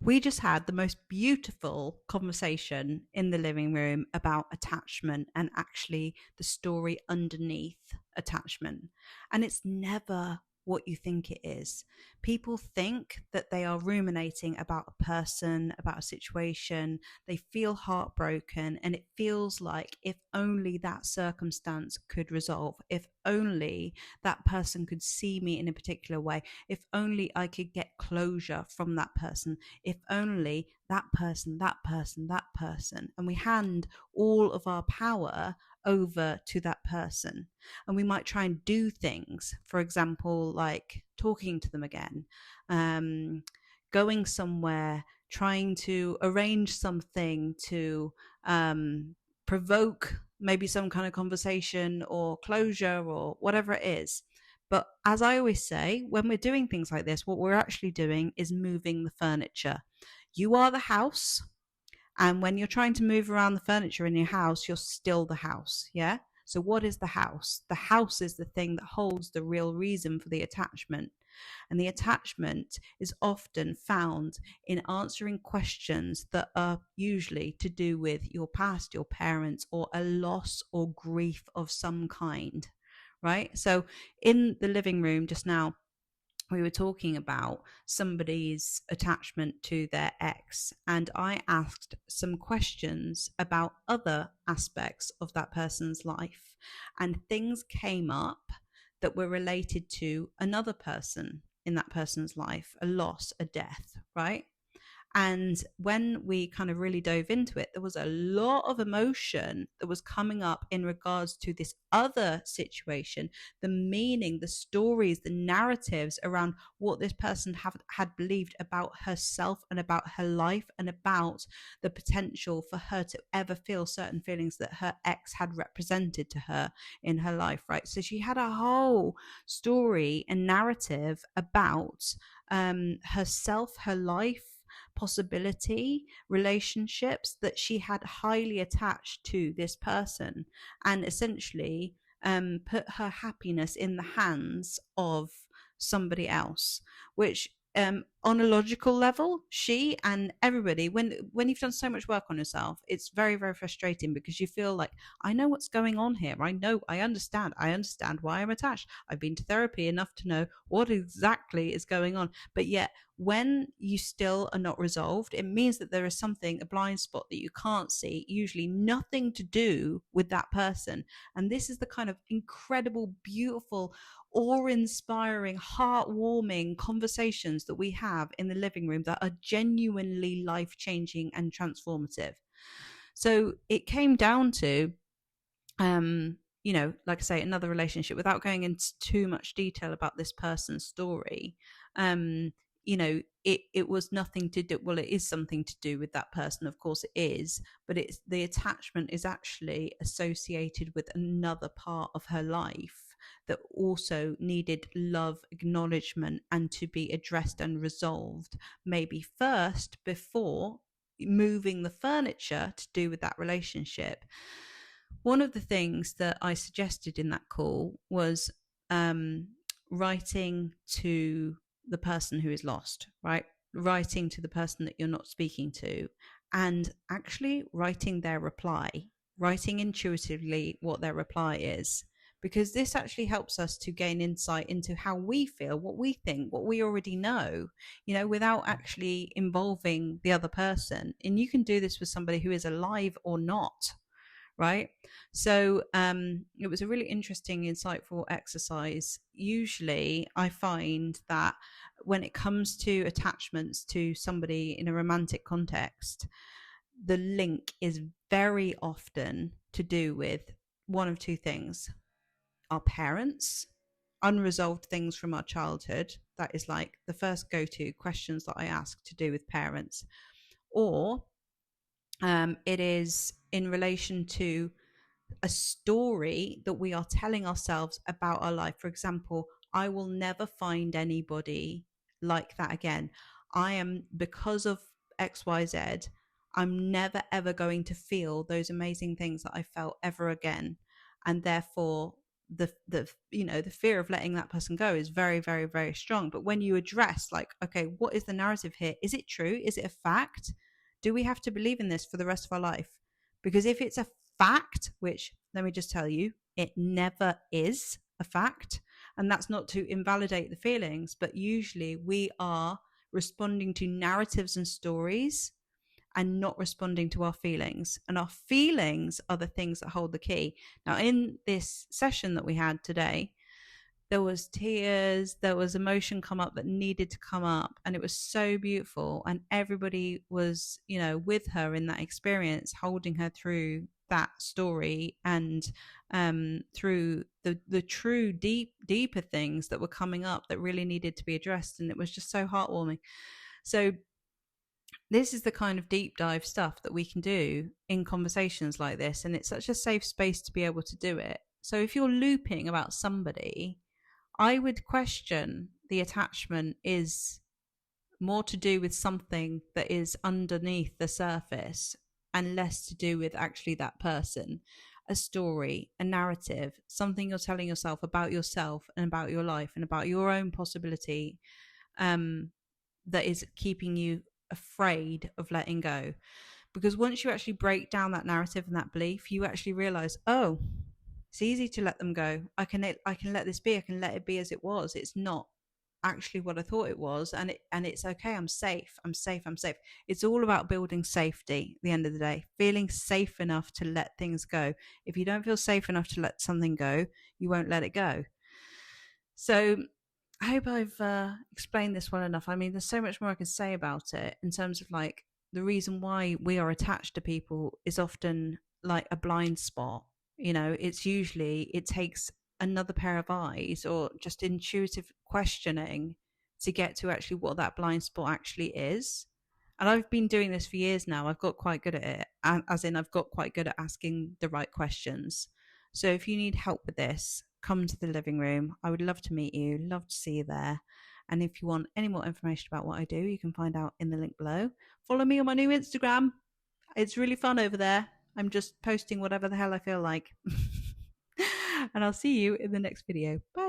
We just had the most beautiful conversation in the living room about attachment and actually the story underneath attachment. And it's never what you think it is. People think that they are ruminating about a person, about a situation. They feel heartbroken, and it feels like if only that circumstance could resolve, if only that person could see me in a particular way, if only I could get closure from that person, if only that person, that person, that person. And we hand all of our power over to that person. And we might try and do things, for example, like talking to them again, um, going somewhere, trying to arrange something to provoke maybe some kind of conversation or closure or whatever it is. But as I always say, when we're doing things like this, what we're actually doing is moving the furniture. You are the house. And when you're trying to move around the furniture in your house, you're still the house. Yeah. So, what is the house? The house is the thing that holds the real reason for the attachment. And the attachment is often found in answering questions that are usually to do with your past, your parents, or a loss or grief of some kind. Right. So, in the living room just now, we were talking about somebody's attachment to their ex, and I asked some questions about other aspects of that person's life, and things came up that were related to another person in that person's life, a loss, a death, right? And when we kind of really dove into it, there was a lot of emotion that was coming up in regards to this other situation, the meaning, the stories, the narratives around what this person had believed about herself and about her life, and about the potential for her to ever feel certain feelings that her ex had represented to her in her life, right? So she had a whole story and narrative about herself, her life, possibility, relationships that she had highly attached to this person, and essentially put her happiness in the hands of somebody else, which on a logical level, she and everybody, when you've done so much work on yourself, it's very, very frustrating, because you feel like, I know what's going on here. I understand why I'm attached. I've been to therapy enough to know what exactly is going on. But yet, when you still are not resolved, it means that there is something, a blind spot that you can't see, usually nothing to do with that person. And this is the kind of incredible, beautiful, awe-inspiring, heartwarming conversations that we have in the living room that are genuinely life-changing and transformative. So it came down to, like I say, another relationship, without going into too much detail about this person's story. It was nothing to do, well, it is something to do with that person, of course it is, but it's the attachment is actually associated with another part of her life that also needed love, acknowledgement, and to be addressed and resolved, maybe first, before moving the furniture to do with that relationship. One of the things that I suggested in that call was writing to the person who is lost, right? Writing to the person that you're not speaking to, and actually writing their reply, writing intuitively what their reply is, because this actually helps us to gain insight into how we feel, what we think, what we already know, without actually involving the other person. And you can do this with somebody who is alive or not, right? So it was a really interesting, insightful exercise. Usually I find that when it comes to attachments to somebody in a romantic context, the link is very often to do with one of two things: our parents, unresolved things from our childhood. That is like the first go-to questions that I ask to do with parents. Or it is in relation to a story that we are telling ourselves about our life. For example, I will never find anybody like that again. Because of XYZ, I'm never ever going to feel those amazing things that I felt ever again. And therefore, the the fear of letting that person go is very, very, very strong. But when you address, like, okay, what is the narrative here? Is it true? Is it a fact? Do we have to believe in this for the rest of our life? Because if it's a fact, which, let me just tell you, it never is a fact, and that's not to invalidate the feelings, but usually we are responding to narratives and stories and not responding to our feelings. And our feelings are the things that hold the key. Now, in this session that we had today, there was tears, there was emotion come up that needed to come up, and it was so beautiful. And everybody was, with her in that experience, holding her through that story, and through the true deeper things that were coming up that really needed to be addressed. And it was just so heartwarming. So this is the kind of deep dive stuff that we can do in conversations like this, and it's such a safe space to be able to do it. So if you're looping about somebody, I would question the attachment is more to do with something that is underneath the surface and less to do with actually that person, a story, a narrative, something you're telling yourself about yourself and about your life and about your own possibility, that is keeping you afraid of letting go. Because once you actually break down that narrative and that belief, you actually realize, oh, it's easy to let them go. I can let this be. I can let it be as it was. It's not actually what I thought it was, and it's okay. I'm safe. I'm safe. I'm safe. It's all about building safety at the end of the day, feeling safe enough to let things go. If you don't feel safe enough to let something go, you won't let it go. So I hope I've explained this well enough. I mean, there's so much more I can say about it in terms of like the reason why we are attached to people is often like a blind spot. It's usually, it takes another pair of eyes or just intuitive questioning to get to actually what that blind spot actually is. And I've been doing this for years now. I've got quite good at it, as in I've got quite good at asking the right questions. So if you need help with this, come to the living room. I would love to meet you, love to see you there. And if you want any more information about what I do, you can find out in the link below. Follow me on my new Instagram. It's really fun over there. I'm just posting whatever the hell I feel like. And I'll see you in the next video. Bye.